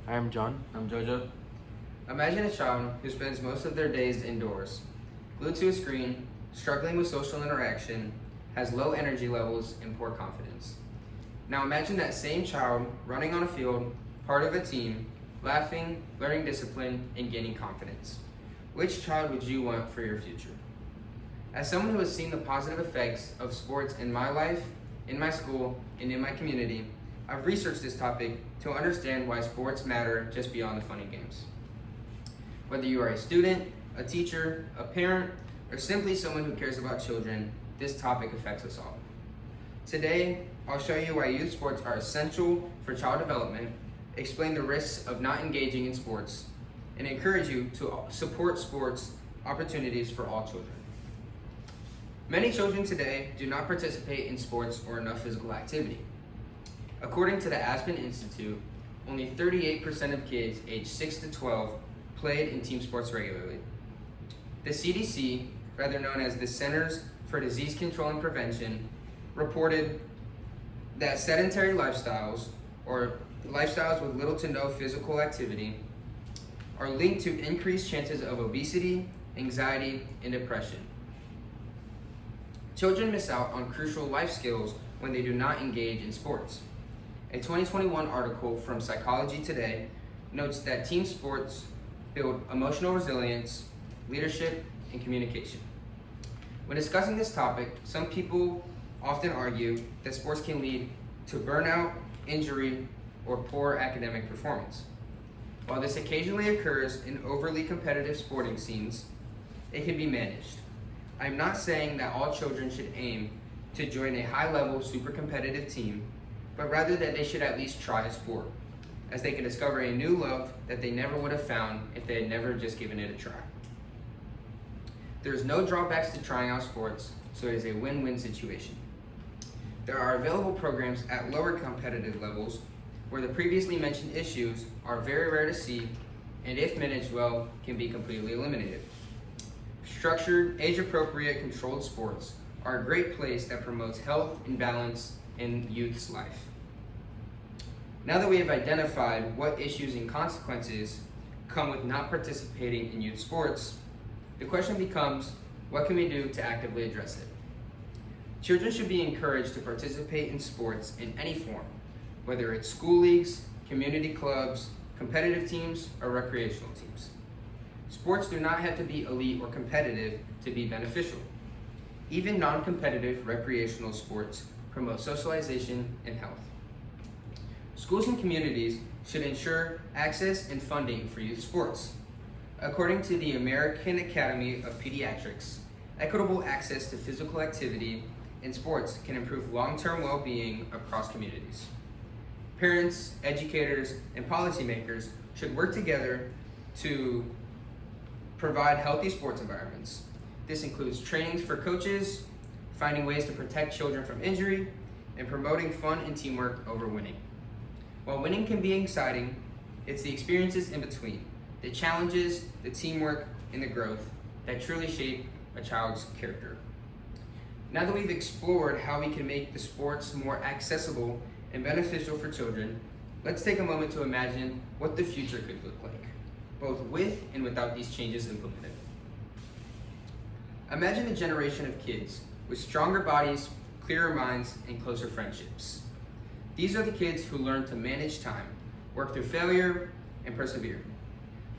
Hi, I'm John. I'm Jojo. Imagine a child who spends most of their days indoors, glued to a screen, struggling with social interaction, has low energy levels, and poor confidence. Now imagine that same child running on a field, part of a team, laughing, learning discipline, and gaining confidence. Which child would you want for your future? As someone who has seen the positive effects of sports in my life, in my school, and in my community, I've researched this topic to understand why sports matter just beyond the fun and games. Whether you are a student, a teacher, a parent, or simply someone who cares about children, this topic affects us all. Today, I'll show you why youth sports are essential for child development, explain the risks of not engaging in sports, and encourage you to support sports opportunities for all children. Many children today do not participate in sports or enough physical activity. According to the Aspen Institute, only 38% of kids aged 6 to 12 played in team sports regularly. The CDC, rather known as the Centers for Disease Control and Prevention, reported that sedentary lifestyles, or lifestyles with little to no physical activity, are linked to increased chances of obesity, anxiety, and depression. Children miss out on crucial life skills when they do not engage in sports. A 2021 article from Psychology Today notes that team sports build emotional resilience, leadership, and communication. When discussing this topic, some people often argue that sports can lead to burnout, injury, or poor academic performance. While this occasionally occurs in overly competitive sporting scenes, it can be managed. I'm not saying that all children should aim to join a high-level, super competitive team, but rather that they should at least try a sport, as they can discover a new love that they never would have found if they had never just given it a try. There is no drawbacks to trying out sports, so it is a win-win situation. There are available programs at lower competitive levels where the previously mentioned issues are very rare to see, and if managed well, can be completely eliminated. Structured, age-appropriate, controlled sports are a great place that promotes health and balance in youth's life. Now that we have identified what issues and consequences come with not participating in youth sports, the question becomes, what can we do to actively address it? Children should be encouraged to participate in sports in any form, whether it's school leagues, community clubs, competitive teams, or recreational teams. Sports do not have to be elite or competitive to be beneficial. Even non-competitive recreational sports promote socialization and health. Schools and communities should ensure access and funding for youth sports. According to the American Academy of Pediatrics, equitable access to physical activity in sports can improve long-term well-being across communities. Parents, educators, and policymakers should work together to provide healthy sports environments. This includes trainings for coaches, finding ways to protect children from injury, and promoting fun and teamwork over winning. While winning can be exciting, it's the experiences in between, the challenges, the teamwork, and the growth that truly shape a child's character. Now that we've explored how we can make the sports more accessible and beneficial for children, let's take a moment to imagine what the future could look like, both with and without these changes implemented. Imagine a generation of kids with stronger bodies, clearer minds, and closer friendships. These are the kids who learn to manage time, work through failure, and persevere.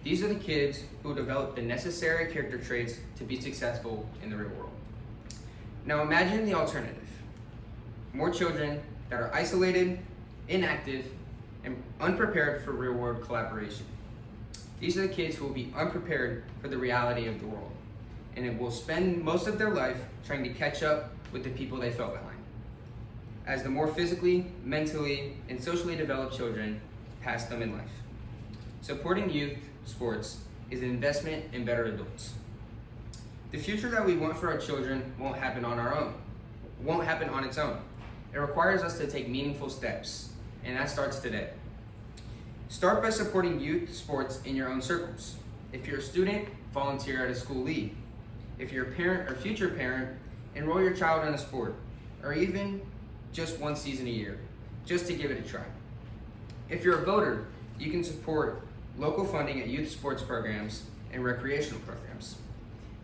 These are the kids who develop the necessary character traits to be successful in the real world. Now imagine the alternative. More children that are isolated, inactive, and unprepared for real-world collaboration. These are the kids who will be unprepared for the reality of the world, and it will spend most of their life trying to catch up with the people they fell behind. As the more physically, mentally, and socially developed children pass them in life. Supporting youth sports is an investment in better adults. The future that we want for our children won't happen on its own. It requires us to take meaningful steps, and that starts today. Start by supporting youth sports in your own circles. If you're a student, volunteer at a school league. If you're a parent or future parent, enroll your child in a sport, or even just one season a year, just to give it a try. If you're a voter, You can support local funding at youth sports programs and recreational programs.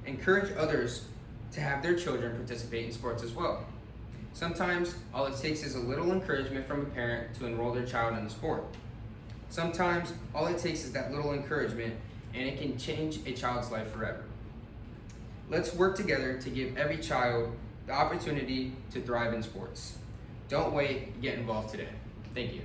Encourage others to have their children participate in sports as well. Sometimes all it takes is a little encouragement from a parent to enroll their child in the sport. Sometimes all it takes is that little encouragement and it can change a child's life forever. Let's work together to give every child the opportunity to thrive in sports. Don't wait, get involved today. Thank you.